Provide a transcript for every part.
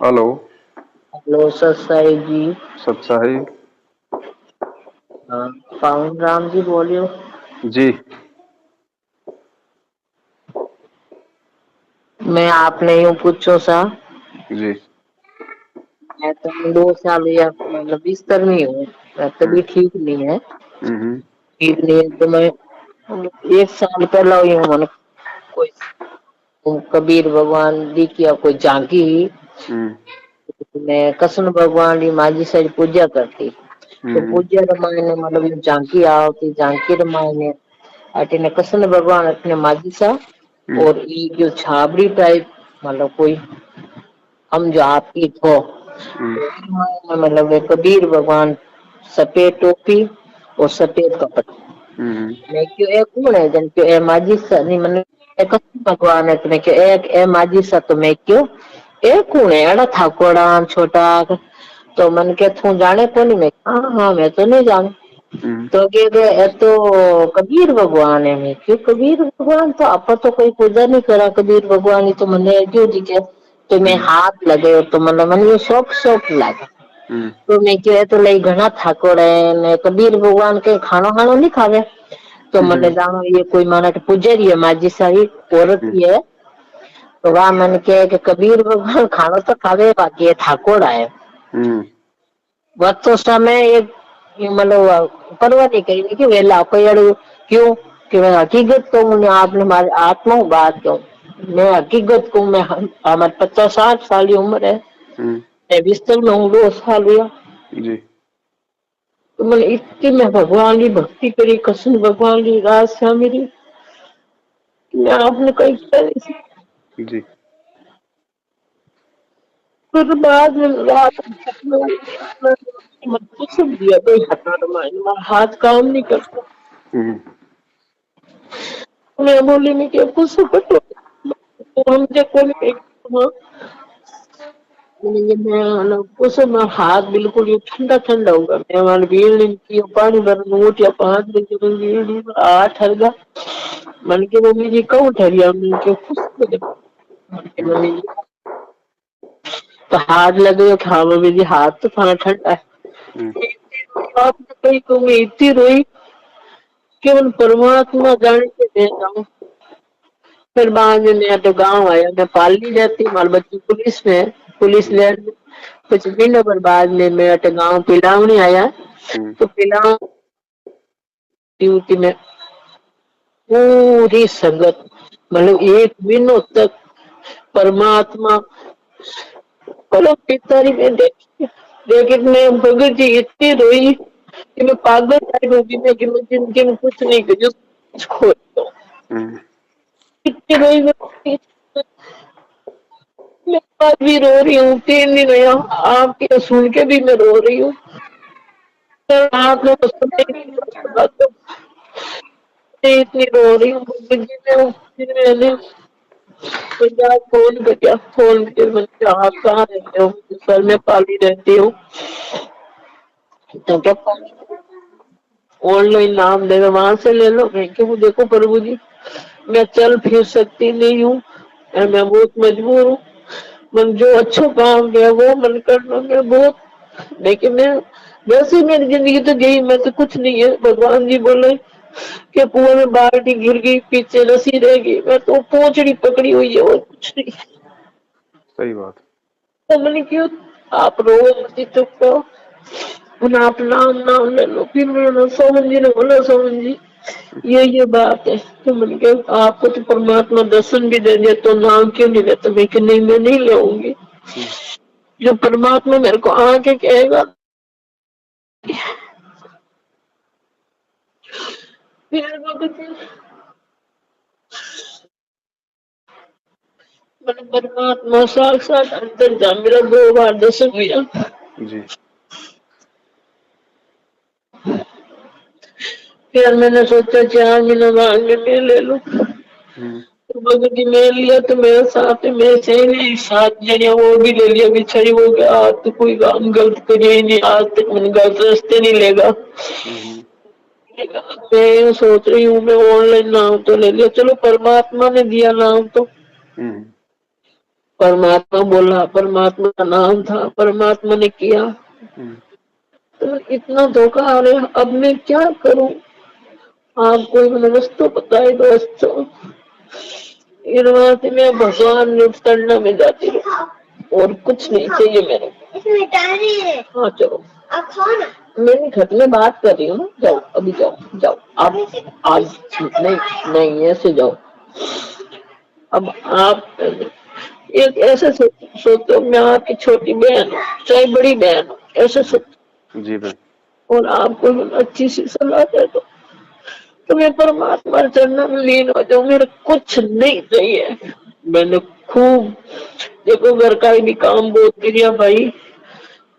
Hello. Hello sir Sai जी। सत्साई। हाँ, पावन राम जी बोलियो। जी। मैं आपने यूँ पूछो सा। जी। मैं तो 2 साल या मतलब बिस्तर में ही हूँ। मैं हम्म। तभी ठीक नहीं है। हम्म। ठीक नहीं है तो मैं 1 साल पहला हुई हूँ। मैंने कोई कबीर भगवान जी की या कोई झांकी। हम्म। मैं कृष्ण भगवान की माझी सारी पूजा करती। तो हम्म। पूजा रामायण मतलब ये झांकी आवती झांकी रामायण अटने कृष्ण भगवान अटने माझी सा। हम्म। और ये जो छाबड़ी टाइप मतलब कोई हम जो आपकी को हम्म। तो मतलब कबीर भगवान सफेद टोपी और सफेद कपड़ा। हम्म। मैं क्यों एक कौन है जन क्यों ए माझी सा नहीं मैंने एक भगवान है तो मैं क्यों एक ए माझी सा तो मैं क्यों एक कौन है अड़ा ठाकोड़ा छोटा। तो मन के तू जाने को नहीं मैं हाँ हाँ मैं तो नहीं जानू। हम्म। तो कहे ये तो कबीर भगवान है। मैं क्यों कबीर भगवान तो आप तो कोई पूजा नहीं करा कबीर भगवान ही तो मैंने क्यों दिखे। तो मैं हम्म। हाथ लगे तो मतलब मन ये सॉफ्ट सॉफ्ट लगा। हम्म। तो मैं क्यों तो लई घना थाकोड़े ने कबीर भगवान के खानो खानो नहीं खावे। तो हम्म। मैंने जानो ये कोई माना पुजारी है माझी सारी औरत हम्म। ही है। तो वह मन के कि कबीर भगवान खानो तो खावे बाकी ये थाकोड़ा है। हम्म। वह तो समय ये मतलब परवाह नहीं करी कि वेला कोई अड़ू क्यों कि मैं हकीकत कहूँ ने आपने हमारे आत्मा बात कहूँ। मैं हकीकत कहूँ मैं हमारे 50-60 साल की उम्र है। हम्म। मैं बिस्तर में हूँ 2 साल हुआ। जी। तो मैंने इतनी मैं भगवान की भक्ति करी कृष्ण भगवान की रात से मेरी मैं आपने कहीं किया नहीं। जी। फिर बाद में रात में मत कुछ दिया कोई हटा मार हाथ काम नहीं करता। हम्म। मैं बोली नहीं कि कुछ पटो तो मुझे कोई कुछ में हाथ बिल्कुल ये ठंडा ठंडा होगा। मैं हमारे बीड़ी की पानी भर नोट या 5 दिन के बीड़ी आठ हरगा मन के मम्मी जी कहूँ ठहरिया मन के खुश मन के मम्मी जी तो हाथ लगे हाँ मम्मी जी हाथ तो थाना ठंडा हम्म। है। आपने कही तो मैं इतनी रोई केवल परमात्मा जाने के दे जाऊं। फिर बाद में मैं तो गाँव आया मैं पाली रहती हमारे बच्ची पुलिस में पुलिस ले कुछ महीनों पर बाद में मैं तो गाँव पिलावनी आया। हम्म। तो पिलाव ड्यूटी में पूरी संगत मतलब एक महीनों तक परमात्मा परम पितारी में देखी। लेकिन मैं भगत जी इतनी रोई कि मैं पागल टाइप हो गई मैं कि मैं जिंदगी में कुछ नहीं करी कुछ खो दो। हम्म। इतनी रोई मैं आज भी रो रही हूँ 3 दिन हुआ आपके सुन के भी मैं रो रही हूँ। आप लोग इतनी रो रही हूँ फिर मैंने पंजाब फोन किया फोन करके मैंने आप कहाँ रहते हो सर मैं पाली रहती हूँ। तो क्या ऑनलाइन नाम देगा वहां से ले लो। मैं क्यों देखो प्रभु जी मैं चल फिर सकती नहीं हूँ और मैं बहुत मजबूर हूँ। मन जो अच्छा काम किया वो मन करना मैं बहुत लेकिन मैं वैसे मेरी जिंदगी तो गई मैं तो कुछ नहीं है। भगवान जी बोले कि कुएं में बाल्टी गिर गई पीछे रस्सी रह गई मैं तो पोंछड़ी पकड़ी हुई है और कुछ नहीं। सही बात। तो मैंने क्यों आप रो मत चुप करो आप नाम नाम ले लो। फिर मैंने सोमन जी ने बोला सोमन जी ये बात है तो मैंने कहा आपको तो परमात्मा दर्शन भी दे दिया तो नाम क्यों नहीं लेते। मैं कि नहीं मैं नहीं लेऊंगी। हम्म। जो परमात्मा मेरे को आके कहेगा फिर मैंने परमात्मा साक्षात अंदर जा मेरा 2 बार दर्शन हुआ। जी। फिर मैंने सोचा 4 महीने बाद मैं ले लूं। हम्म। तो भगत जी मैं लिया तो मेरे साथ में सही नहीं 7 जने वो भी ले लिया बिछड़ी हो गया आज तो कोई काम गलत करे ही नहीं आज तक मैंने गलत रास्ते नहीं लेगा। हम्म। मैं सोच रही हूँ मैं ऑनलाइन नाम तो ले लिया चलो परमात्मा ने दिया नाम तो हम्म। परमात्मा बोला, परमात्मा का नाम था, परमात्मा ने किया। हम्म, तो इतना धोखा आ रहा है, अब मैं क्या करूं? आप कोई मुझे रास्ता बताए दोस्तों। फिर वहां से मैं भगवान रूप करना में जाती हूँ और कुछ नहीं चाहिए मेरे को। इसमें मिटानी है। हाँ चलो आप खाओ ना। मैं घर में बात कर रही हूँ ना, जाओ अभी जाओ जाओ आप। आज नहीं नहीं ऐसे जाओ। अब आप एक ऐसे सोचो, मैं आपकी छोटी बहन हूँ चाहे बड़ी बहन हूँ, ऐसे जी सोचो जी बहन। और आपको अच्छी सी सलाह दे दो तो मैं परमात्मा चरणों में लीन हो जाऊं। मेरे कुछ नहीं चाहिए। मैंने खूब देखो घर का भी काम बहुत किया भाई,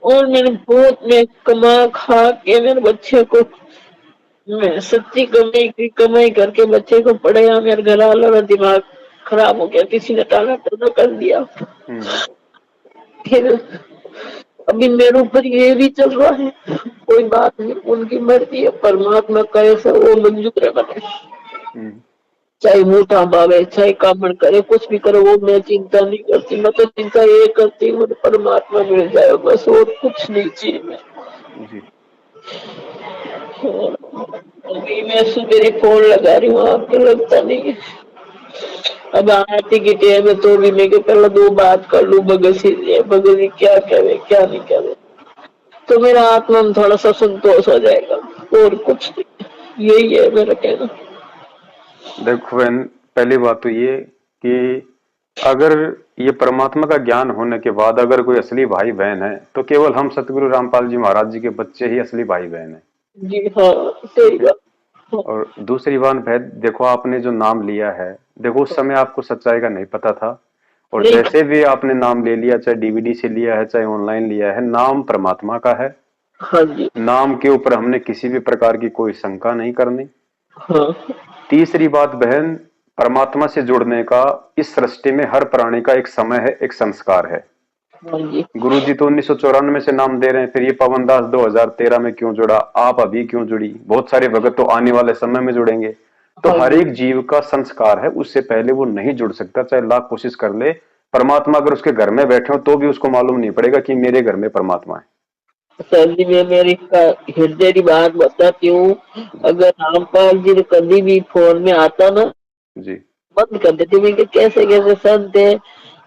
और मैंने बहुत मैं कमा खा के मेरे बच्चे को, मैं सच्ची कमाई की कमाई करके बच्चे को पढ़ाया। मेरे घर वालों का दिमाग खराब हो गया, किसी ने टाला टोला कर दिया। हम्म, फिर अभी मेरे ऊपर ये भी चल रहा है। कोई बात नहीं, उनकी मर्जी है, परमात्मा कैसे वो मंजूर है बने। हम्म, चाहे मोटा भावे चाहे कामण करे कुछ भी करे, वो मैं चिंता नहीं करती। मैं तो चिंता ये करती हूँ परमात्मा मिल जाए बस, और कुछ नहीं चाहिए मैं। जी अभी मैं सुबह फोन लगा रही हूँ, आपको लगता नहीं है। अब आरती की टाइम है तो भी मैं के पहले दो बात कर लूं, भगत जी क्या करे क्या नहीं करे, तो मेरा आत्मा में थोड़ा सा संतोष हो जाएगा, और कुछ नहीं। यही है मेरा कहना। देखो बहन, पहली बात तो ये कि अगर ये परमात्मा का ज्ञान होने के बाद अगर कोई असली भाई बहन है तो केवल हम सतगुरु रामपाल जी महाराज जी के बच्चे ही असली भाई बहन है। जी हाँ, सही ठीक है। बात। हाँ, और दूसरी बात है, देखो आपने जो नाम लिया है, देखो उस समय आपको सच्चाई का नहीं पता था, और नहीं। जैसे भी आपने नाम ले लिया, चाहे डीवीडी से लिया है चाहे ऑनलाइन लिया है, नाम परमात्मा का है। हाँ जी। नाम के ऊपर हमने किसी भी प्रकार की कोई शंका नहीं करनी। हाँ। तीसरी बात बहन, परमात्मा से जुड़ने का इस सृष्टि में हर प्राणी का एक समय है, एक संस्कार है। हाँ जी। गुरुजी तो 1994 से नाम दे रहे हैं, फिर ये पवन दास 2013 में क्यों जुड़ा, आप अभी क्यों जुड़ी, बहुत सारे भगत तो आने वाले समय में जुड़ेंगे। तो हाँ हर जी। एक जीव का संस्कार है, उससे पहले वो नहीं जुड़ सकता, चाहे लाख कोशिश कर ले। परमात्मा अगर उसके घर में बैठे हो तो भी उसको मालूम नहीं पड़ेगा कि मेरे घर में परमात्मा है। सर जी मैं मेरी हृदय की बात बताती हूँ। जी अगर रामपाल जी कभी भी फोन में आता ना, जी बंद कर देते। मैं कि कैसे कैसे संत है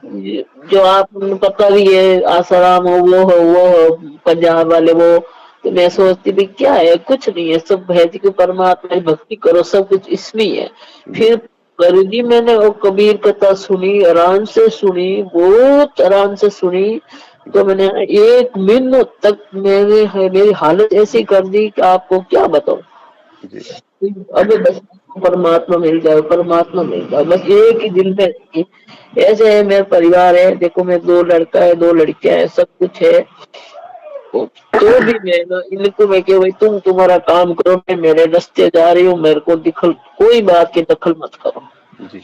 जो आप पता भी है, आसाराम हो वो हो पंजाब वाले वो। तो मैं सोचती भी क्या है, कुछ नहीं है, सब है कि परमात्मा की भक्ति करो, सब कुछ इसमें ही है। जी फिर करी जी मैंने वो कबीर कथा सुनी, आराम से सुनी, बहुत आराम से सुनी। तो जी मैंने एक मिनट तक मेरी हालत ऐसी कर दी कि आपको क्या बताऊं। जी अबे बस परमात्मा मिल जाए, परमात्मा मिल जाए, बस एक ही दिल में रखिए। ऐसे है, मेरा परिवार है, देखो मैं दो लड़का है दो लड़कियां है, सब कुछ है। तो भी मैं ना इनको मैं कि भाई तुम तुम्हारा काम करो, मैं मेरे रास्ते जा रही हूँ, मेरे को दिखल कोई बात की दखल मत करो। जी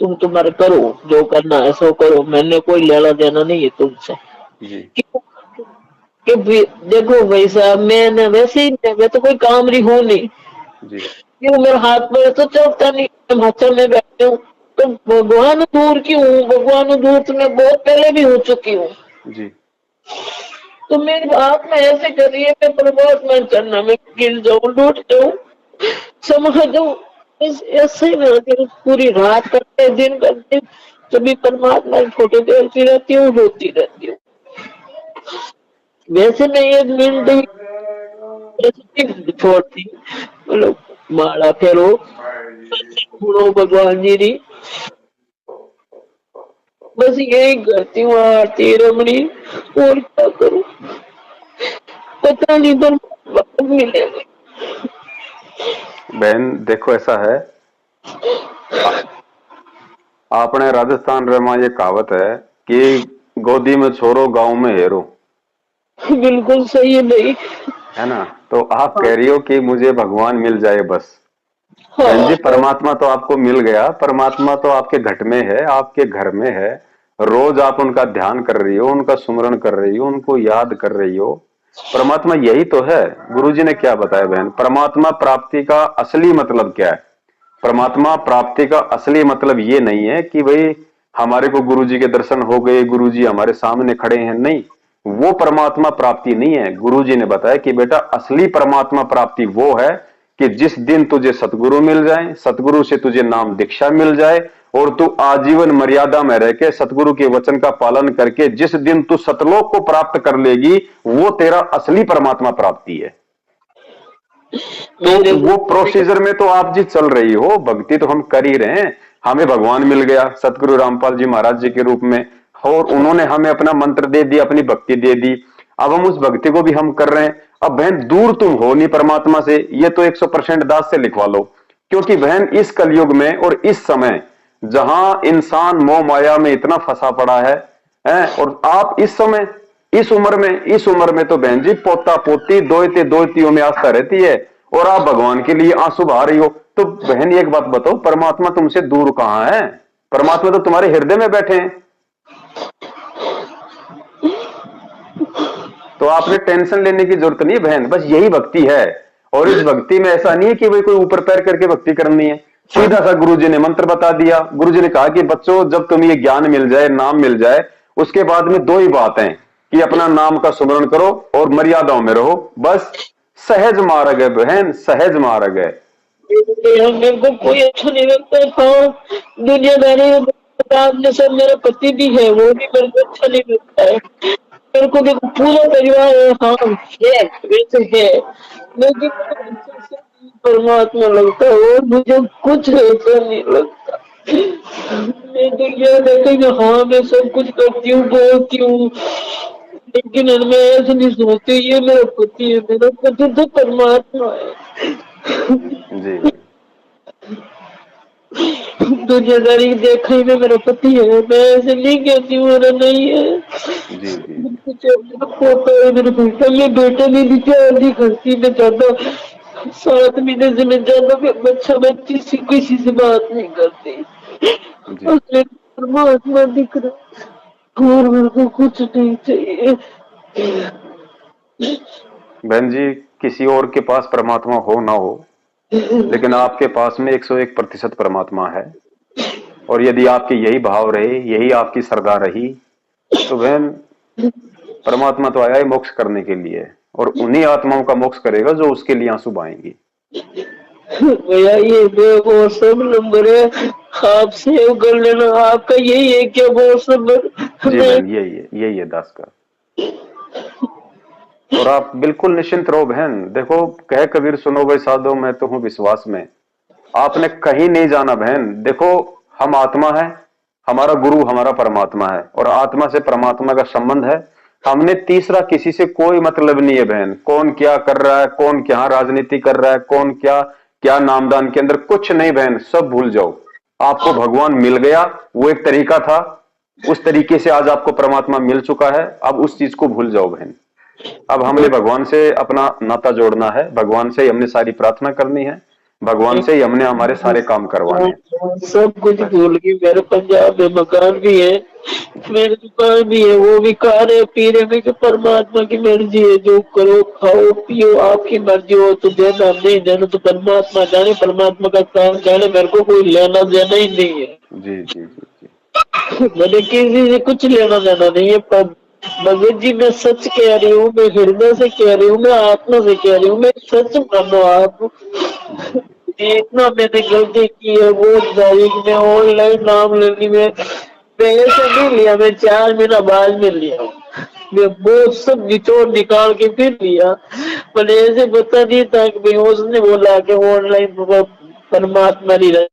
तुम तुम्हारा करो, जो करना है सो करो, मैंने कोई लेना देना नहीं है तुमसे। जी क्यों? कि देखो भाई साहब, मैं ना वैसे ही मैं तो कोई काम रही हूँ नहीं। जी क्यों मेरे हाथ में तो चलता नहीं, हिमाचल में बैठे हूँ। तो भगवान दूर की हूँ, भगवान दूर तो मैं बहुत पहले भी हो चुकी हूँ। जी तो मेरी बात में ऐसे कर रही है, मैं परमात्मा चढ़ना में गिर जाऊं, लूट जाऊं, समझ जाऊं। ऐसे ही मेरा दिल पूरी रात करते दिन करते, कभी परमात्मा की फोटो देखती रहती हूँ, रोती रहती हूँ। वैसे मैं एक मिनट भी छोड़ती, मतलब माला फेरो, सुनो भगवान जी री, बस यही करती हूँ, आरती रमणी, और क्या करूँ? पता नहीं पर वक्त मिलेगा। बहन देखो ऐसा है, आ- आपने राजस्थान रमा ये कहावत है कि गोदी में छोरो गांव में हेरो, बिल्कुल सही है नहीं। है ना। तो आप हाँ। कह रही हो कि मुझे भगवान मिल जाए बस। बहन हाँ। जी, परमात्मा तो आपको मिल गया, परमात्मा तो आपके घट में है, आपके घर में है। रोज आप उनका ध्यान कर रही हो, उनका सुमरण कर रही हो, उनको याद कर रही हो। परमात्मा यही तो है। गुरुजी ने क्या बताया बहन, परमात्मा प्राप्ति का असली मतलब क्या है। परमात्मा प्राप्ति का असली मतलब ये नहीं है कि भाई हमारे को गुरुजी के दर्शन हो गए, गुरुजी हमारे सामने खड़े हैं, नहीं, वो परमात्मा प्राप्ति नहीं है। गुरुजी ने बताया कि बेटा असली परमात्मा प्राप्ति वो है कि जिस दिन तुझे सतगुरु मिल जाए, सतगुरु से तुझे नाम दीक्षा मिल जाए और तू आजीवन मर्यादा में रह के सतगुरु के वचन का पालन करके जिस दिन तू सतलोक को प्राप्त कर लेगी, वो तेरा असली परमात्मा प्राप्ति है। तो वो प्रोसीजर में तो आप जी चल रही हो, भक्ति तो हम कर ही रहे हैं। हमें भगवान मिल गया सतगुरु रामपाल जी महाराज जी के रूप में, और उन्होंने हमें अपना मंत्र दे दिया, अपनी भक्ति दे दी। अब हम उस भक्ति को भी हम कर रहे हैं। अब बहन दूर तुम हो नहीं परमात्मा से, ये तो 100% दास से लिखवा लो, क्योंकि बहन इस कलयुग में और इस समय जहां इंसान मोह माया में इतना फंसा पड़ा है, और आप इस समय इस उम्र में तो बहन जी पोता पोती दोयतियों में आस्था रहती है, और आप भगवान के लिए आंसू बहा रही हो। तो बहन एक बात बताओ, परमात्मा तुमसे दूर कहां है? परमात्मा तो तुम्हारे हृदय में बैठे हैं। तो आपने टेंशन लेने की जरूरत नहीं बहन, बस यही भक्ति है। और इस भक्ति में ऐसा नहीं है कि भाई कोई ऊपर पैर करके भक्ति करनी है। सीधा सा गुरुजी ने मंत्र बता दिया। गुरुजी ने कहा कि बच्चों जब तुम्हें ये ज्ञान मिल जाए, नाम मिल जाए, उसके बाद में दो ही बात है कि अपना नाम का सुमरण करो और मर्यादाओं में रहो, बस। सहज मार्ग है बहन, सहज मार्ग है। मेरे को कोई अच्छा नहीं लगता था दुनियादारी। सर मेरा पति भी है, वो भी मेरे को अच्छा नहीं लगता है। मेरे को देखो पूरा परिवार है, हाँ है, वैसे है, लेकिन परमात्मा लगता है और मुझे कुछ ऐसा नहीं लगता। मैं तो क्या कहते हैं, हाँ मैं सब कुछ करती हूँ, बोलती हूँ, लेकिन मैं ऐसे नहीं सोचती ये मेरा पति है। मेरा पति तो परमात्मा है जी। दुनियादारी देखने में मेरा पति है, मैं ऐसे नहीं कहती हूँ मेरा नहीं है। जी जी। मेरा पोता है, मेरे बेटा, ये बेटा भी नहीं करती, मैं ज्यादा 7 महीने से मैं ज्यादा बच्चा बच्ची से किसी से बात नहीं करती। परमात्मा दिख रहा और मेरे को कुछ नहीं चाहिए। बहन जी किसी और के पास परमात्मा हो ना हो, लेकिन आपके पास में 101% परमात्मा है। और यदि आपके यही भाव रहे, यही आपकी श्रद्धा रही, तो बहन परमात्मा तो आया है मोक्ष करने के लिए, और उन्हीं आत्माओं का मोक्ष करेगा जो उसके लिए आंसू बहाएंगी। भैया ये व्हाट्सएप नंबर है, आप सेव कर लेना। आपका यही है क्या व्हाट्सएप नंबर? जी बहन यही है दास का। और आप बिल्कुल निश्चिंत रहो बहन। देखो कह कबीर सुनो भाई साधो, मैं तो हूं विश्वास में। आपने कहीं नहीं जाना बहन। देखो हम आत्मा है, हमारा गुरु हमारा परमात्मा है, और आत्मा से परमात्मा का संबंध है। हमने तीसरा किसी से कोई मतलब नहीं है बहन। कौन क्या कर रहा है, कौन क्या राजनीति कर रहा है, कौन क्या क्या नामदान के अंदर, कुछ नहीं बहन, सब भूल जाओ। आपको भगवान मिल गया, वो एक तरीका था, उस तरीके से आज आपको परमात्मा मिल चुका है। अब उस चीज को भूल जाओ बहन। अब हमने भगवान से अपना नाता जोड़ना है, भगवान से ही हमने सारी प्रार्थना करनी है, भगवान से ही हमने हमारे सारे काम करवाने हैं। सब कुछ भूल गई। मेरे पंजाब में मकान भी है, मेरी दुकान भी है, वो भी खा रहे पी रहे। में परमात्मा की मर्जी है, जो करो खाओ पियो, आपकी मर्जी हो तो देना, नहीं देना तो परमात्मा जाने, परमात्मा का काम जाने। मेरे को कोई लेना देना ही नहीं है। जी जी जी जी। मैंने किसी से कुछ लेना देना नहीं है। पर भगत जी मैं सच कह रही हूँ, मैं हृदय से कह रही हूँ, मैं आत्मा से कह रही हूँ, मैं सच मानो आप। इतना मैंने गलती की है वो तारीख में ऑनलाइन नाम लेने में। मैं ऐसे नहीं लिया, मैं 4 महीना बाद में लिया, मैं वो सब निचोड़ निकाल के फिर लिया। पर ऐसे पता नहीं था कि उसने बोला कि ऑनलाइन परमात्मा नहीं रहा।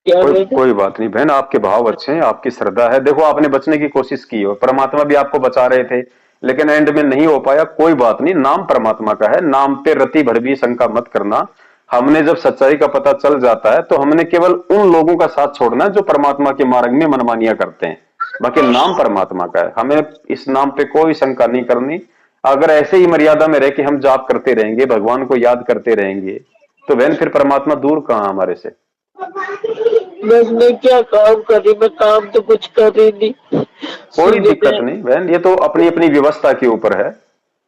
कोई बात नहीं बहन, आपके भाव अच्छे हैं, आपकी श्रद्धा है। देखो आपने बचने की कोशिश की हो, परमात्मा भी आपको बचा रहे थे, लेकिन एंड में नहीं हो पाया। कोई बात नहीं, नाम परमात्मा का है, नाम पे रति भर भी शंका मत करना। हमने जब सच्चाई का पता चल जाता है तो हमने केवल उन लोगों का साथ छोड़ना है जो परमात्मा के मार्ग में मनमानियां करते हैं। बाकी नाम परमात्मा का है, हमें इस नाम पे कोई शंका नहीं करनी। अगर ऐसे ही मर्यादा में रह के हम जाप करते रहेंगे, भगवान को याद करते रहेंगे, तो बहन फिर परमात्मा दूर कहां हमारे से। बस मैं क्या काम कर रही, मैं काम तो कुछ कर रही नहीं। कोई दिक्कत नहीं बहन, ये तो अपनी अपनी व्यवस्था के ऊपर है।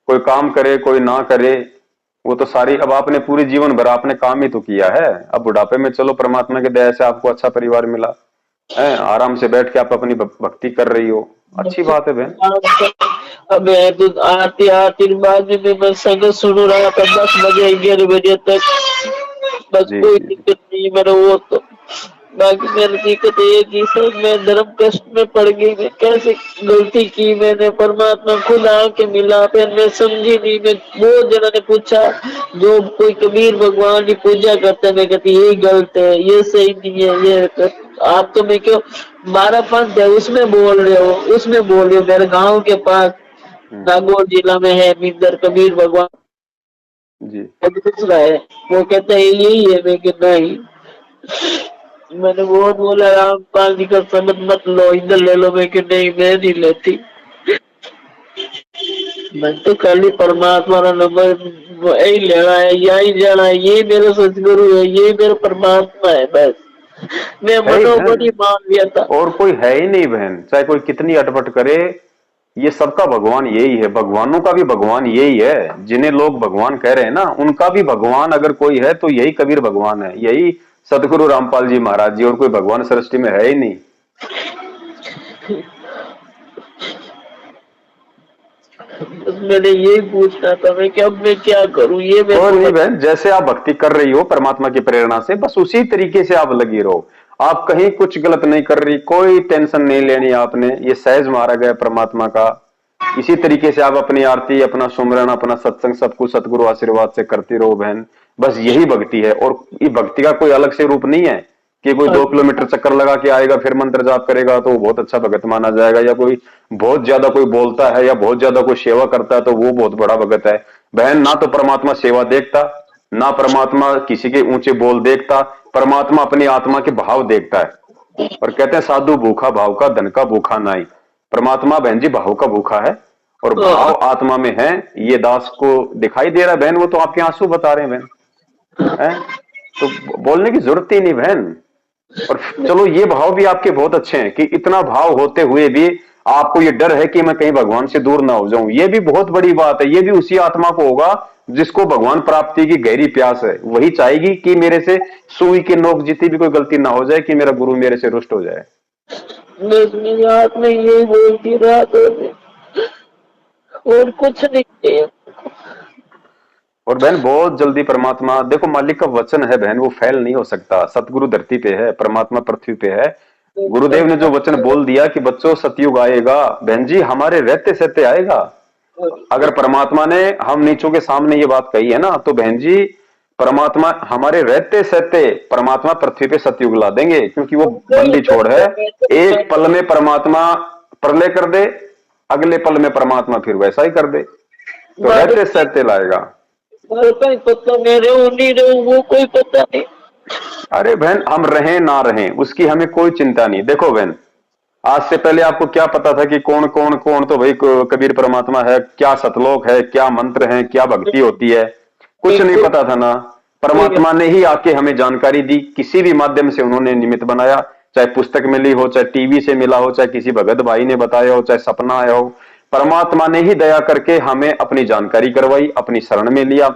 कोई काम करे कोई ना करे, वो तो सारी, अब आपने पूरे जीवन भर आपने काम ही तो किया है। अब बुढ़ापे में चलो परमात्मा के दया से आपको अच्छा परिवार मिला, है, आराम से बैठ के आप अपनी भक्ति कर रही हो, अच्छी बात है बहन। अब मैं तो आती आती बाद में मैं संगत सुन रहा था 10 बजे 11 बजे तक। बस जी कोई जी जी। दिक्कत नहीं मेरा वो तो। बाकी मेरी दिक्कत ये कि सर मैं धर्म कष्ट में पड़ गई। मैं कैसे गलती की मैंने, परमात्मा खुद आके मिला, फिर मैं समझी नहीं। मैं बहुत जनों ने पूछा, जो कोई कबीर भगवान की पूजा करते हैं, मैं कहती ये गलत है, ये सही नहीं है, ये आप तो मैं क्यों 12 पंथ है उसमें बोल रहे हो, उसमें बोल रहे हो। मेरे गांव के पास हम्म। नागौर जिला में है मिंदर कबीर भगवान जी। दूसरा है। वो कहता है यही है, मैं कहता नहीं। मैंने बहुत बोला रामपाल जी का संगत मत लो, इधर ले लो, मैं कि नहीं मैं नहीं लेती। मैं तो खाली परमात्मा का नंबर यही लेना है, यही जाना है, ये मेरा सतगुरु है, ये मेरा परमात्मा है बस। मैं है ही बहन, मनोबली मान लिया था। और कोई है ही नहीं बहन, चाहे कोई कितनी अटपट करे, ये सबका भगवान यही है, भगवानों का भी भगवान यही है। जिन्हें लोग भगवान कह रहे हैं ना, उनका भी भगवान अगर कोई है तो यही कबीर भगवान है, यही सतगुरु रामपाल जी महाराज जी, और कोई भगवान सृष्टि में है ही नहीं। बस मैंने यही पूछना था मैं कि अब मैं क्या करूं, ये मेरे कोई को नहीं बहन, जैसे आप भक्ति कर रही हो परमात्मा की प्रेरणा से, बस उसी तरीके से आप लगी रहो। आप कहीं कुछ गलत नहीं कर रही, कोई टेंशन नहीं लेनी आपने, ये सहज मार्ग है परमात्मा का। इसी तरीके से आप अपनी आरती, अपना सुमरन, अपना सत्संग, सब कुछ सतगुरु आशीर्वाद से करती रहो बहन। बस यही भक्ति है, और ये भक्ति का कोई अलग से रूप नहीं है कि कोई 2 किलोमीटर चक्कर लगा के आएगा फिर मंत्र जाप करेगा तो वो बहुत अच्छा भगत माना जाएगा, या कोई बहुत ज्यादा कोई बोलता है या बहुत ज्यादा कोई सेवा करता है तो वो बहुत बड़ा भगत है। बहन, ना तो परमात्मा सेवा देखता, ना परमात्मा किसी के ऊंचे बोल देखता, परमात्मा अपनी आत्मा के भाव देखता है। और कहते हैं साधु भूखा भाव का, धन का भूखा नाई। परमात्मा बहन जी भाव का भूखा है, और भाव आत्मा में है। ये दास को दिखाई दे रहा है बहन, वो तो आपके आंसू बता रहे हैं बहन, है? तो बोलने की जरूरत ही नहीं बहन। और चलो, ये भाव भी आपके बहुत अच्छे हैं कि इतना भाव होते हुए भी आपको ये डर है कि मैं कहीं भगवान से दूर ना हो जाऊं, ये भी बहुत बड़ी बात है। ये भी उसी आत्मा को होगा जिसको भगवान प्राप्ति की गहरी प्यास है, वही चाहेगी कि मेरे से सुई के नोक जितनी भी कोई गलती ना हो जाए, कि मेरा गुरु मेरे से रुष्ट हो जाए। बस मेरी आत्मा यही बोलती रात और कुछ नहीं है। और बहन बहुत जल्दी परमात्मा, देखो मालिक का वचन है बहन, वो फैल नहीं हो सकता। सतगुरु धरती पे है, परमात्मा पृथ्वी पे है। गुरुदेव ने जो वचन बोल दिया कि बच्चों सतयुग आएगा, बहन जी हमारे रहते सहते आएगा। अगर परमात्मा ने हम नीचों के सामने ये बात कही है ना, तो बहन जी परमात्मा हमारे रहते सहते परमात्मा पृथ्वी पे सतयुग ला देंगे, क्योंकि वो बंदी छोड़ है। एक पल में परमात्मा प्रलय कर दे, अगले पल में परमात्मा फिर वैसा ही कर दे, तो रहते सहते लाएगा। कोई पता मैं रहूं नहीं रहूं वो कोई पता नहीं। अरे बहन, हम रहें ना रहें उसकी हमें कोई चिंता नहीं। देखो बहन, आज से पहले आपको क्या पता था कि कौन कौन कौन, तो भाई कबीर परमात्मा है, क्या सतलोक है, क्या मंत्र है, क्या भक्ति होती है, कुछ नहीं पता था ना। परमात्मा ने ही आके हमें जानकारी दी, किसी भी माध्यम से उन्होंने निमित्त बनाया, चाहे पुस्तक मिली हो, चाहे टीवी से मिला हो, चाहे किसी भगत भाई ने बताया हो, चाहे सपना आया हो, परमात्मा ने ही दया करके हमें अपनी जानकारी करवाई, अपनी शरण में लिया।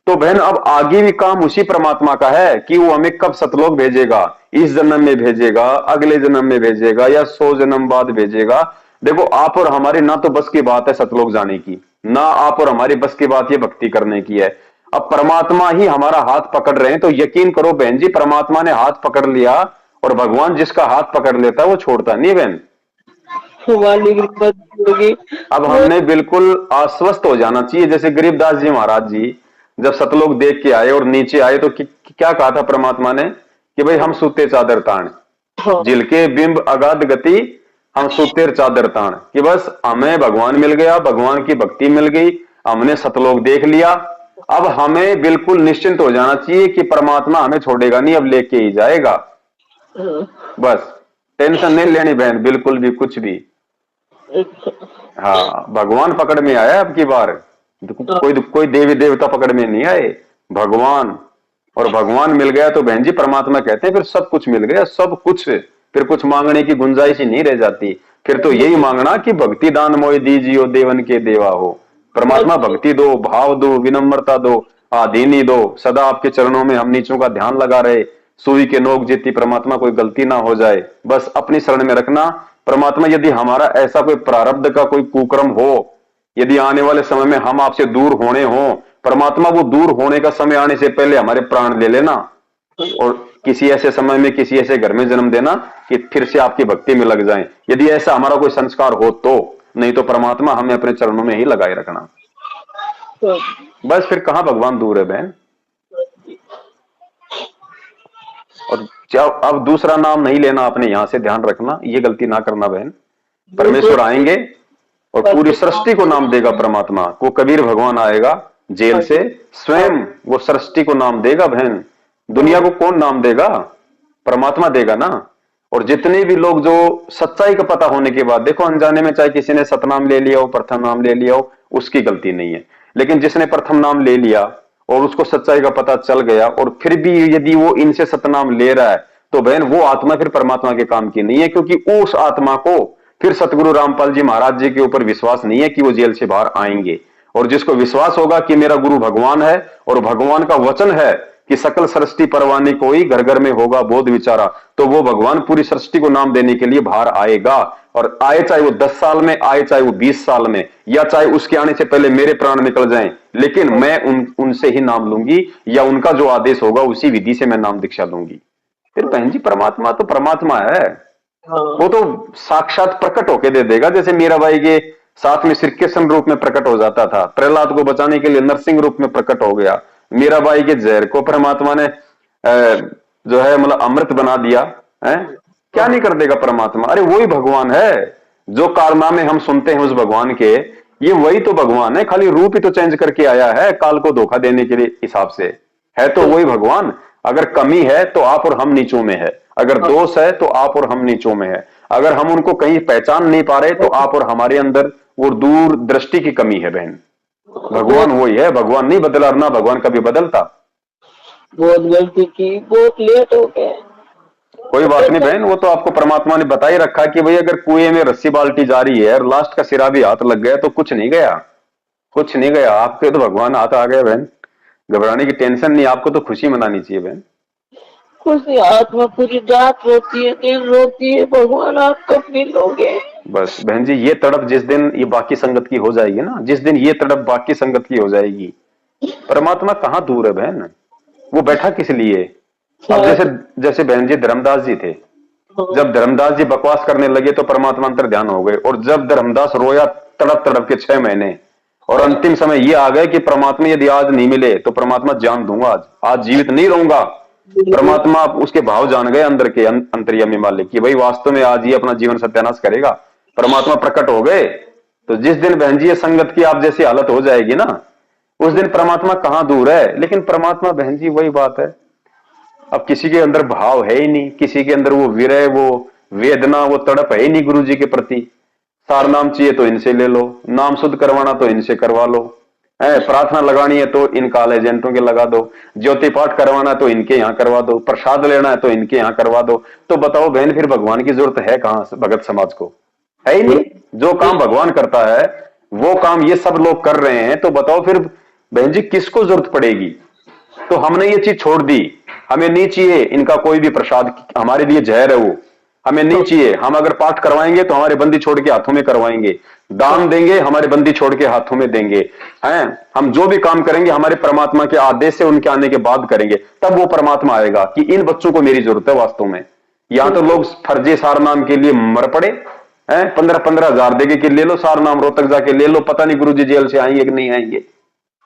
तो बहन अब आगे भी काम उसी परमात्मा का है कि वो हमें कब सतलोक भेजेगा, इस जन्म में भेजेगा, अगले जन्म में भेजेगा, या 100 जन्म बाद भेजेगा। देखो आप और हमारे ना तो बस की बात है सतलोक जाने की, ना आप और हमारी बस की बात ये भक्ति करने की है। अब परमात्मा ही हमारा हाथ पकड़ रहे हैं, तो यकीन करो बहन जी, परमात्मा ने हाथ पकड़ लिया, और भगवान जिसका हाथ पकड़ लेता है वो छोड़ता नहीं बहन। वाली होगी। अब हमने बिल्कुल आश्वस्त हो जाना चाहिए, जैसे गरीबदास जी महाराज जी जब सतलोक देख के आए और नीचे आए तो क्या कहा था परमात्मा ने कि भाई हम सूते चादर ताण, जिलके बिंब अगाध गति, हम सूतेर चादर ताण, कि बस हमें भगवान मिल गया, भगवान की भक्ति मिल गई, हमने सतलोक देख लिया। अब हमें बिल्कुल निश्चिंत हो जाना चाहिए कि परमात्मा हमें छोड़ेगा नहीं, अब लेके ही जाएगा। बस टेंशन नहीं लेनी बहन, बिल्कुल भी कुछ भी। हाँ, भगवान पकड़ में आया अब की बार, कोई देवी देवता पकड़ में नहीं आए, भगवान। और भगवान मिल गया तो बहन जी परमात्मा कहते हैं फिर सब कुछ मिल गया, सब कुछ, फिर कुछ मांगने की गुंजाइश ही नहीं रह जाती। फिर तो यही मांगना कि भक्ति दान मोय दीजियो देवन के देवा हो। परमात्मा भक्ति दो, भाव दो, विनम्रता दो, आधीनी दो, सदा आपके चरणों में हम नीचों का ध्यान लगा रहे, सुई के नोक जितनी परमात्मा कोई गलती ना हो जाए, बस अपनी शरण में रखना। परमात्मा यदि हमारा ऐसा कोई प्रारब्ध का कोई कुकर्म हो, यदि आने वाले समय में हम आपसे दूर होने हो, परमात्मा वो दूर होने का समय आने से पहले हमारे प्राण ले लेना और किसी ऐसे समय में किसी ऐसे घर में जन्म देना कि फिर से आपकी भक्ति में लग जाएं। यदि ऐसा हमारा कोई संस्कार हो तो, नहीं तो परमात्मा हमें अपने चरणों में ही लगाए रखना। बस फिर कहां भगवान दूर है बहन। और अब दूसरा नाम नहीं लेना, आपने यहां से ध्यान रखना, ये गलती ना करना बहन। परमेश्वर आएंगे और पूरी सृष्टि को नाम देगा परमात्मा को। कबीर भगवान आएगा जेल से, स्वयं वो सृष्टि को नाम देगा बहन। दुनिया को कौन नाम देगा? परमात्मा देगा ना। और जितने भी लोग जो सच्चाई का पता होने के बाद, देखो अनजाने में चाहे किसी ने सतनाम ले लिया हो, प्रथम नाम ले लिया हो, उसकी गलती नहीं है। लेकिन जिसने प्रथम नाम ले लिया और उसको सच्चाई का पता चल गया और फिर भी यदि वो इनसे सतनाम ले रहा है, तो बहन वो आत्मा फिर परमात्मा के काम की नहीं है, क्योंकि उस आत्मा को फिर सतगुरु रामपाल जी महाराज जी के ऊपर विश्वास नहीं है कि वो जेल से बाहर आएंगे। और जिसको विश्वास होगा कि मेरा गुरु भगवान है और भगवान का वचन है कि सकल सृष्टि परवानी कोई घर घर में होगा बोध विचारा, तो वो भगवान पूरी सृष्टि को नाम देने के लिए बाहर आएगा। और आए चाहे वो 10 साल में आए, चाहे वो 20 साल में, या चाहे उसके आने से पहले मेरे प्राण निकल जाएं, लेकिन मैं उनसे ही नाम लूंगी, या उनका जो आदेश होगा उसी विधि से मैं नाम दीक्षा लूंगी। फिर बहन जी परमात्मा तो परमात्मा है, वो तो साक्षात प्रकट होके दे देगा। जैसे मीराबाई के साथ में श्री कृष्ण रूप में प्रकट हो जाता था, प्रहलाद को बचाने के लिए नरसिंह रूप में प्रकट हो गया। मीराबाई के जहर को परमात्मा ने जो है मतलब अमृत बना दिया है। क्या नहीं कर देगा परमात्मा? अरे वही भगवान है। जो कारनामे हम सुनते हैं उस भगवान के, ये वही तो भगवान है, खाली रूप ही तो चेंज करके आया है काल को धोखा देने के लिए हिसाब से। है तो वही भगवान। अगर कमी है तो आप और हम नीचों में है, अगर दोष है तो आप और हम नीचों में है, अगर हम उनको कहीं पहचान नहीं पा रहे तो आप और हमारे अंदर वो दूर दृष्टि की कमी है बहन। भगवान वही है, भगवान नहीं बदला, ना भगवान कभी बदलता। बहुत गलती की, बहुत लेट हो गया। कोई बात नहीं बहन, वो तो आपको परमात्मा ने बता ही रखा कि भाई अगर कुएं में रस्सी बाल्टी जा रही है और लास्ट का सिरा भी हाथ लग गया तो कुछ नहीं गया, कुछ नहीं गया। आपके तो भगवान हाथ आ गए बहन, घबराने की टेंशन नहीं, आपको तो खुशी मनानी चाहिए बहन। खुशी आत्मा पूरी रात रोती है, दिन रोती है, भगवान आप कब मिलोगे? बस बहन जी ये तड़प जिस दिन ये बाकी संगत की हो जाएगी ना, जिस दिन ये तड़प बाकी संगत की हो जाएगी, परमात्मा कहाँ दूर है बहन। वो बैठा किस लिए? अब जैसे जैसे बहन जी धर्मदास जी थे, जब धर्मदास जी बकवास करने लगे तो परमात्मा अंतर ध्यान हो गए। और जब धर्मदास रोया तड़प तड़प के 6 महीने, और अंतिम समय ये आ गए कि परमात्मा यदि आज नहीं मिले तो परमात्मा जान दूंगा, आज जीवित नहीं रहूंगा। परमात्मा उसके भाव जान गए अंदर के, अंतर्यामी मालिक की भाई वास्तव में आज ये अपना जीवन सत्यानाश करेगा। परमात्मा प्रकट हो गए। तो जिस दिन बहन जी ये संगत की आप जैसी हालत हो जाएगी ना, उस दिन परमात्मा कहां दूर है। लेकिन परमात्मा बहन जी वही बात है, अब किसी के अंदर भाव है ही नहीं, किसी के अंदर वो विरह, वो वेदना, वो तड़प है ही नहीं गुरु जी के प्रति। सार नाम चाहिए तो इनसे ले लो, नाम शुद्ध करवाना तो इनसे करवा लो, प्रार्थना लगानी है तो इन काल एजेंटों के लगा दो, ज्योति पाठ करवाना तो इनके यहाँ करवा दो, प्रसाद लेना है तो इनके यहाँ करवा दो। तो बताओ बहन फिर भगवान की जरूरत है कहां भगत समाज को? है ही नहीं। जो काम भगवान करता है वो काम ये सब लोग कर रहे हैं, तो बताओ फिर बहन जी किसको जरूरत पड़ेगी? तो हमने ये चीज छोड़ दी, हमें नहीं चाहिए इनका कोई भी प्रसाद, हमारे लिए जहर है वो, हमें नहीं चाहिए। हम अगर पाठ करवाएंगे तो हमारे बंदी छोड़ के हाथों में करवाएंगे, दान देंगे हमारे बंदी छोड़ के हाथों में देंगे, हैं हम जो भी काम करेंगे हमारे परमात्मा के आदेश से उनके आने के बाद करेंगे, तब वो परमात्मा आएगा कि इन बच्चों को मेरी जरूरत है वास्तव में। यहां तो लोग फर्जी सार नाम के लिए मर पड़े हैं, 15-15 हजार देके कि ले लो सार नाम, रोहतक जाके ले लो, पता नहीं गुरु जी जेल से आएंगे कि नहीं आएंगे।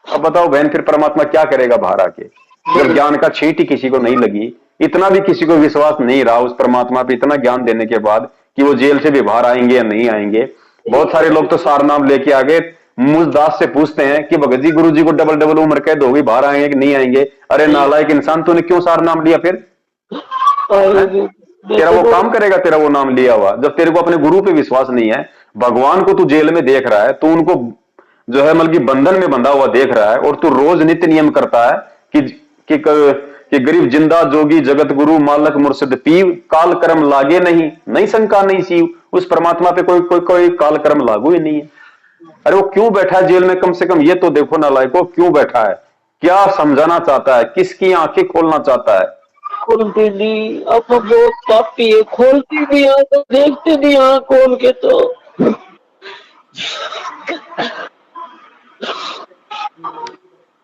अब बताओ बहन फिर परमात्मा क्या करेगा बाहर आके, जब ज्ञान का छींट ही किसी को नहीं लगी, इतना भी किसी को विश्वास नहीं रहा उस परमात्मा पे इतना ज्ञान देने के बाद कि वो जेल से भी बाहर आएंगे या नहीं आएंगे। बहुत सारे लोग तो सार नाम लेके आ गए, मुझ दास से पूछते हैं कि भगत जी गुरु जी को डबल डबल उम्र कैद होगी, बाहर आएंगे कि नहीं आएंगे? अरे नालायक इंसान, तूने क्यों सार नाम लिया? फिर तेरा वो काम करेगा तेरा वो नाम लिया हुआ, जब तेरे को अपने गुरु पे विश्वास नहीं है, भगवान को तू जेल में देख रहा है, तू उनको जो है मतलब बंधन में बंधा हुआ देख रहा है, और तू रोज नित्य नियम करता है कि गरीब जिंदा जोगी जगत गुरु मालक मुर्शिद पीव, काल कर्म लागे नहीं, नहीं शंका नहीं सीव। उस परमात्मा पे कोई कोई कोई काल कर्म लागू ही नहीं है। अरे वो क्यों बैठा है जेल में? कम से कम ये तो देखो ना लायको, क्यों बैठा है, क्या समझाना चाहता है, किसकी आंखें खोलना चाहता है? खोलती नहीं, अब मैं बहुत पापी है, खोलती नहीं आ तो देखते नहीं आ खोल के तो।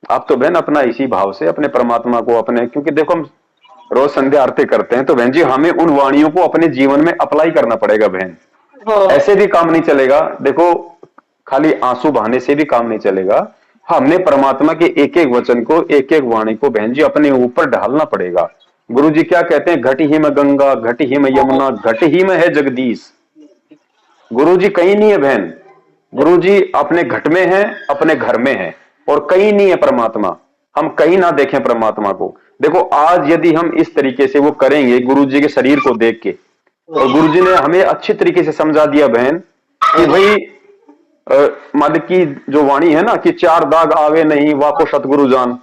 आप तो बहन अपना इसी भाव से अपने परमात्मा को अपने, क्योंकि देखो हम रोज संध्या आरती करते हैं तो बहन जी हमें उन वाणियों को अपने जीवन में अप्लाई करना पड़ेगा बहन। हाँ ऐसे भी काम नहीं चलेगा, देखो खाली आंसू बहाने से भी काम नहीं चलेगा। हमने परमात्मा के एक एक वचन को, एक एक वाणी को बहन जी अपने ऊपर ढालना पड़ेगा। गुरु जी क्या कहते हैं, घट ही में गंगा, घट ही में यमुना, घट ही में है जगदीश। गुरु जी कहीं नहीं है बहन, गुरु जी अपने घट में है, अपने घर में है, और कहीं नहीं है परमात्मा। हम कहीं ना देखें परमात्मा को। देखो आज यदि हम इस तरीके से वो करेंगे गुरु जी के शरीर को देख के, और गुरु जी ने हमें अच्छी तरीके से समझा दिया बहन कि भाई मालिक की जो वाणी है ना कि चार दाग आवे नहीं वाको सतगुरु जान।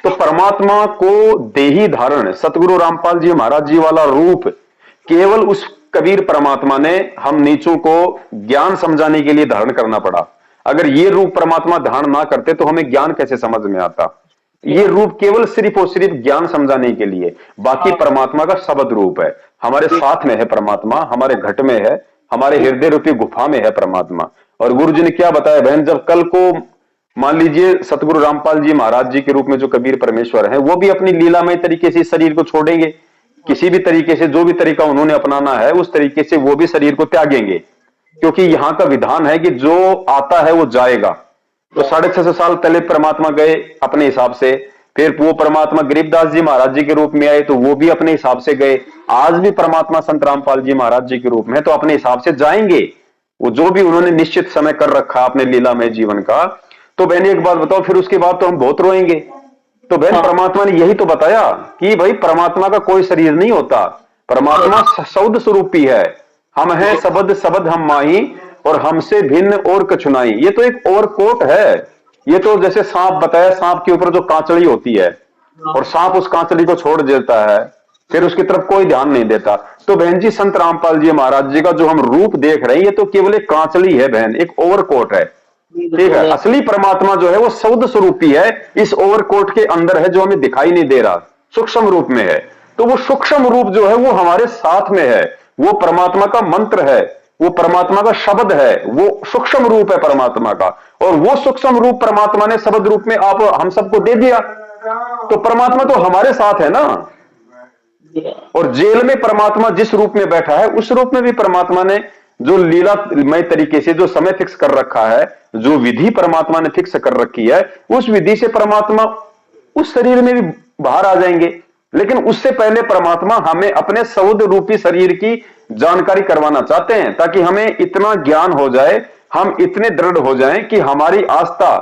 तो परमात्मा को देही धारण सतगुरु रामपाल जी महाराज जी वाला रूप केवल उस कबीर परमात्मा ने हम नीचों को ज्ञान समझाने के लिए धारण करना पड़ा। अगर ये रूप परमात्मा धारण ना करते तो हमें ज्ञान कैसे समझ में आता। ये रूप केवल सिर्फ और सिर्फ ज्ञान समझाने के लिए, बाकी परमात्मा का शब्द रूप है। हमारे साथ में है परमात्मा, हमारे घट में है, हमारे हृदय रूपी गुफा में है परमात्मा। और गुरु जी ने क्या बताया बहन, जब कल को मान लीजिए सतगुरु रामपाल जी महाराज जी के रूप में जो कबीर परमेश्वर है वो भी अपनी लीलामय तरीके से शरीर को छोड़ेंगे, किसी भी तरीके से जो भी तरीका उन्होंने अपनाना है उस तरीके से वो भी शरीर को त्यागेंगे, क्योंकि यहाँ का विधान है कि जो आता है वो जाएगा। तो 650 साल पहले परमात्मा गए अपने हिसाब से, फिर वो परमात्मा गरीबदास जी महाराज जी के रूप में आए तो वो भी अपने हिसाब से गए। आज भी परमात्मा संत रामपाल जी महाराज जी के रूप में तो अपने हिसाब से जाएंगे, वो जो भी उन्होंने निश्चित समय कर रखा अपने लीला में जीवन का। तो बहन एक बात बताओ, फिर उसके बाद तो हम बहुत रोएंगे। तो बहन परमात्मा ने यही तो बताया कि भाई परमात्मा का कोई शरीर नहीं होता, परमात्मा शब्द स्वरूपी है। हम हैं शब्द, शब्द हम माही, और हमसे भिन्न और कछुनाई। ये तो एक और कोट है। ये तो जैसे सांप बताया, सांप के ऊपर जो कांचड़ी होती है और सांप उस कांचड़ी को छोड़ देता है, फिर उसकी तरफ कोई ध्यान नहीं देता। तो बहन जी संत रामपाल जी महाराज जी का जो हम रूप देख रहे हैं ये तो केवल एक कांचड़ी है बहन, एक ओवरकोट है। ठीक है, असली परमात्मा जो है वो शब्द स्वरूपी है, इस ओवरकोट के अंदर है जो हमें दिखाई नहीं दे रहा, सूक्ष्म रूप में है। तो वो सूक्ष्म रूप जो है वो हमारे साथ में है, वो परमात्मा का मंत्र है, वो परमात्मा का शब्द है, वो सूक्ष्म रूप है परमात्मा का। और वो सूक्ष्म रूप परमात्मा ने शब्द रूप में आप हम सबको दे दिया। तो परमात्मा तो हमारे साथ है ना। और जेल में परमात्मा जिस रूप में बैठा है उस रूप में भी परमात्मा ने जो लीलामय तरीके से जो समय फिक्स कर रखा है, जो विधि परमात्मा ने फिक्स कर रखी है, उस विधि से परमात्मा उस शरीर में भी बाहर आ जाएंगे। लेकिन उससे पहले परमात्मा हमें अपने शब्द रूपी शरीर की जानकारी करवाना चाहते हैं, ताकि हमें इतना ज्ञान हो जाए, हम इतने दृढ़ हो जाएं कि हमारी आस्था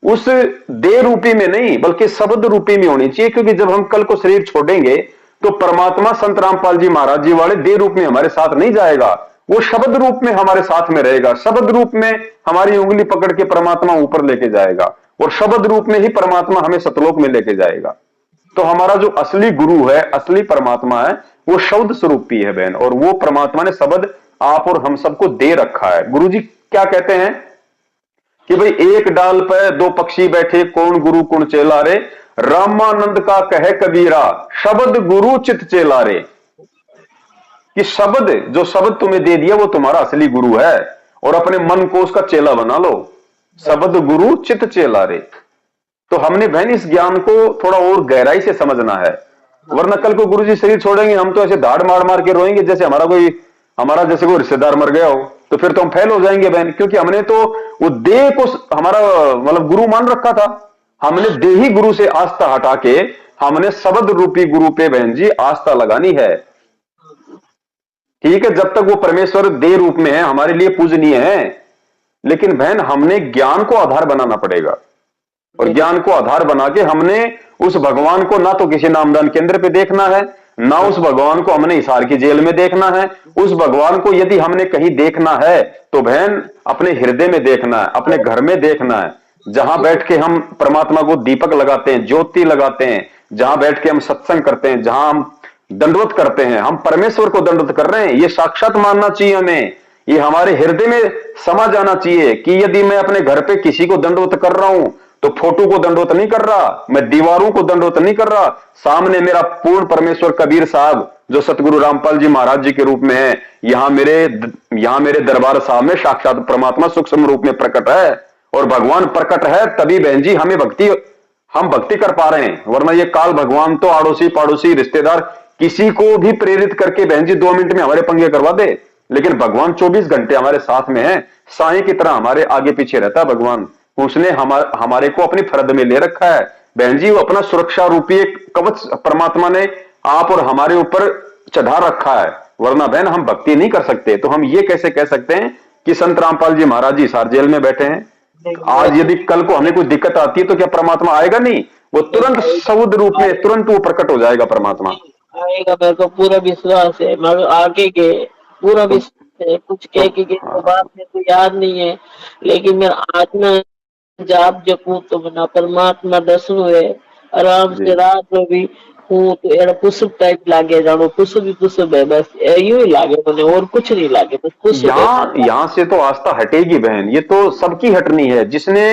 उस देह रूपी में नहीं बल्कि शब्द रूपी में होनी चाहिए। क्योंकि जब हम कल को शरीर छोड़ेंगे तो परमात्मा संत रामपाल जी महाराज जी वाले देह रूप में हमारे साथ नहीं जाएगा, वो शब्द रूप में हमारे साथ में रहेगा। शब्द रूप में हमारी उंगली पकड़ के परमात्मा ऊपर लेके जाएगा, और शब्द रूप में ही परमात्मा हमें सतलोक में लेके जाएगा। तो हमारा जो असली गुरु है, असली परमात्मा है, वो शब्द स्वरूपी है बहन। और वो परमात्मा ने शब्द आप और हम सबको दे रखा है। गुरु जी क्या कहते हैं कि भाई एक डाल पे दो पक्षी बैठे, कौन गुरु कौन चेला रे, रामानंद का कहे कबीरा, शब्द गुरु चित चेला रे। कि शब्द, जो शब्द तुम्हें दे दिया वो तुम्हारा असली गुरु है, और अपने मन को उसका चेला बना लो। शब्द गुरु चित चेला रे। तो हमने बहन इस ज्ञान को थोड़ा और गहराई से समझना है, वरना कल को गुरु जी शरीर छोड़ेंगे हम तो ऐसे धाड़ मार मार के रोएंगे जैसे हमारा जैसे कोई रिश्तेदार मर गया हो। तो फिर तो हम फेल हो जाएंगे बहन, क्योंकि हमने तो वो देह को हमारा मतलब गुरु मान रखा था। हमने देही गुरु से आस्था हटा के हमने शब्द रूपी गुरु पे बहन जी आस्था लगानी है। ठीक है, जब तक वो परमेश्वर देह रूप में है हमारे लिए पूजनीय है, लेकिन बहन हमने ज्ञान को आधार बनाना पड़ेगा। और ज्ञान को आधार बना के हमने उस भगवान को ना तो किसी नामदान केंद्र पे देखना है, ना उस भगवान को हमने हिसार की जेल में देखना है। उस भगवान को यदि हमने कहीं देखना है तो बहन अपने हृदय में देखना है, अपने घर में देखना है, जहां बैठ के हम परमात्मा को दीपक लगाते हैं, ज्योति लगाते हैं, जहां बैठ के हम सत्संग करते हैं, जहां हम दंडवत करते हैं, हम परमेश्वर को दंडवत कर रहे हैं। ये साक्षात मानना चाहिए हमें, ये हमारे हृदय में समा जाना चाहिए कि यदि मैं अपने घर पे किसी को दंडवत कर रहा हूं तो फोटो को दंडवत नहीं कर रहा, मैं दीवारों को दंडवत नहीं कर रहा, सामने मेरा पूर्ण परमेश्वर कबीर साहब जो सतगुरु रामपाल जी महाराज जी के रूप में है, यहां मेरे दरबार साहब में साक्षात परमात्मा सूक्ष्म रूप में प्रकट है। और भगवान प्रकट है तभी बहन जी हम भक्ति कर पा रहे हैं, वरना ये काल भगवान तो आड़ोसी पड़ोसी रिश्तेदार किसी को भी प्रेरित करके बहन जी 2 मिनट में हमारे पंगे करवा दे, लेकिन भगवान 24 घंटे हमारे साथ में है, साईं की तरह हमारे आगे पीछे रहता है भगवान। उसने हमारे को अपनी फरद में ले रखा है बहन जी, वो अपना सुरक्षा रूपी एक कवच परमात्मा ने आप और हमारे ऊपर चढ़ा रखा है, वरना बहन हम भक्ति नहीं कर सकते। तो हम ये कैसे कह सकते हैं कि संत रामपाल जी महाराज जी सार जेल में बैठे हैं, आज यदि कल को हमें कोई दिक्कत आती है तो क्या परमात्मा आएगा नहीं? वो तुरंत सऊद रूप में तुरंत वो प्रकट हो जाएगा परमात्मा। आएगा, मेरे को पूरा विश्वास है, मगर आगे के पूरा विश्वास है। कुछ कह के बात मेरे को याद नहीं है, लेकिन मेरा आत्मा जाप जपू तो बिना परमात्मा दर्शन हुए आराम से रात में भी हूँ तो एड़ा पुष्प टाइप लागे, जानो पुष्प ही पुष्प है, बस यूं ही लागे मैंने, और कुछ नहीं लागे, बस पुष्प। यहाँ से तो आस्था हटेगी बहन, ये तो सबकी हटनी है। जिसने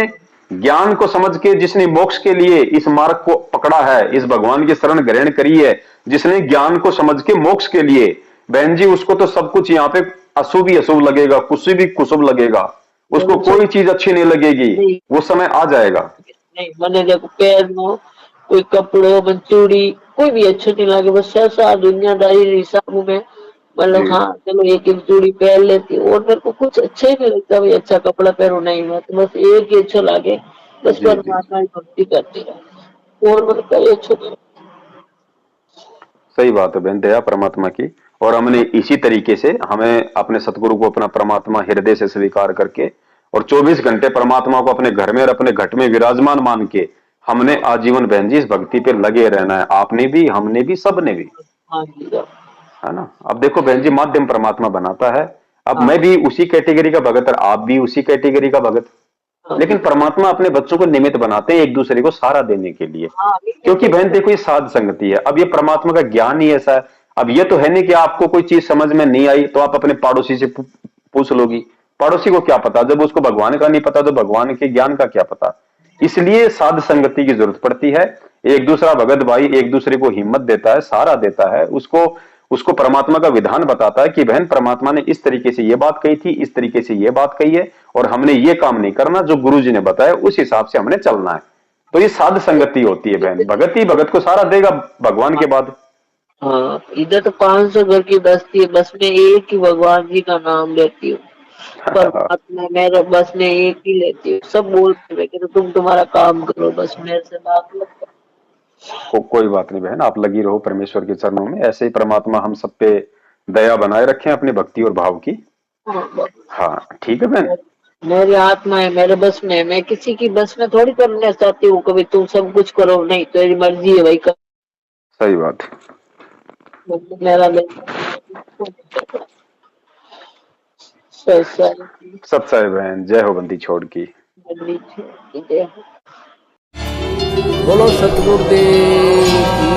ज्ञान को समझ के, जिसने मोक्ष के लिए इस मार्ग को पकड़ा है, इस भगवान की शरण ग्रहण करी है, जिसने ज्ञान को समझ के मोक्ष के लिए, बहन जी उसको तो सब कुछ यहाँ पे अशुभ ही अशुभ लगेगा, कुछ भी कुशुभ लगेगा, उसको कोई चीज अच्छी नहीं लगेगी, वो समय आ जाएगा। नहीं मैंने देखो पैर में कोई कपड़ों में चूड़ी कोई भी अच्छी नहीं लगे, बस ऐसा दुनियादारी हिसाब में मतलब हाँ चलो एक एक चूड़ी पहन लेती, और मेरे को कुछ अच्छा ही नहीं लगता भाई, अच्छा कपड़ा पहनो नहीं, मैं तो बस एक ही अच्छा लगे, बस परमात्मा की भक्ति करती रहे, और मेरे को अच्छा नहीं। सही बात है बहन, दया परमात्मा की। और हमने इसी तरीके से हमें अपने सतगुरु को अपना परमात्मा हृदय से स्वीकार करके और 24 घंटे परमात्मा को अपने घर में और अपने घट में विराजमान मान के हमने आजीवन बहन जी इस भक्ति पे लगे रहना है। आपने भी, हमने भी, सबने भी, है ना। अब देखो बहन जी, माध्यम परमात्मा बनाता है। अब मैं भी उसी कैटेगरी का भगत और आप भी उसी कैटेगरी का भगत, लेकिन परमात्मा अपने बच्चों को निमित्त बनाते हैं एक दूसरे को सहारा देने के लिए। क्योंकि बहन देखो ये साध संगति है। अब ये परमात्मा का ज्ञान ही ऐसा है। अब ये तो है नहीं कि आपको कोई चीज समझ में नहीं आई तो आप अपने पड़ोसी से पूछ लोगी, पड़ोसी को क्या पता, जब उसको भगवान का नहीं पता तो भगवान के ज्ञान का क्या पता। इसलिए साध संगति की जरूरत पड़ती है। एक दूसरा भगत भाई एक दूसरे को हिम्मत देता है, सहारा देता है, उसको परमात्मा का विधान बताता है कि बहन परमात्मा ने इस तरीके से ये बात कही थी, इस तरीके से ये बात कही है, और हमने ये काम नहीं करना, जो गुरु जी ने बताया उस हिसाब से हमने चलना है। तो ये साध संगति होती है बहन। भगत ही भगत को सहारा देगा भगवान के बाद। हाँ इधर तो 500 घर की बस्ती है, बस में एक ही भगवान जी का नाम लेती हूँ, परमात्मा मेरा बस में एक ही लेती हूँ। सब बोलते हैं कि तुम तुम्हारा काम करो, बस मेरे से बात मत करो। कोई बात नहीं बहन, आप लगी रहो परमेश्वर के चरणों में। ऐसे ही परमात्मा हम सब पे दया बनाए रखें अपनी भक्ति और भाव की। हाँ ठीक है बहन। मेरी आत्मा है, मेरे बस में, मैं किसी की बस में थोड़ी करना चाहती हूँ कभी तुम सब कुछ करो, नहीं तेरी मर्जी है भाई कर। सही बात। मेरा सत्संग बहन, जय हो बंदी छोड़ की। बोलो सतगुरुदेव की।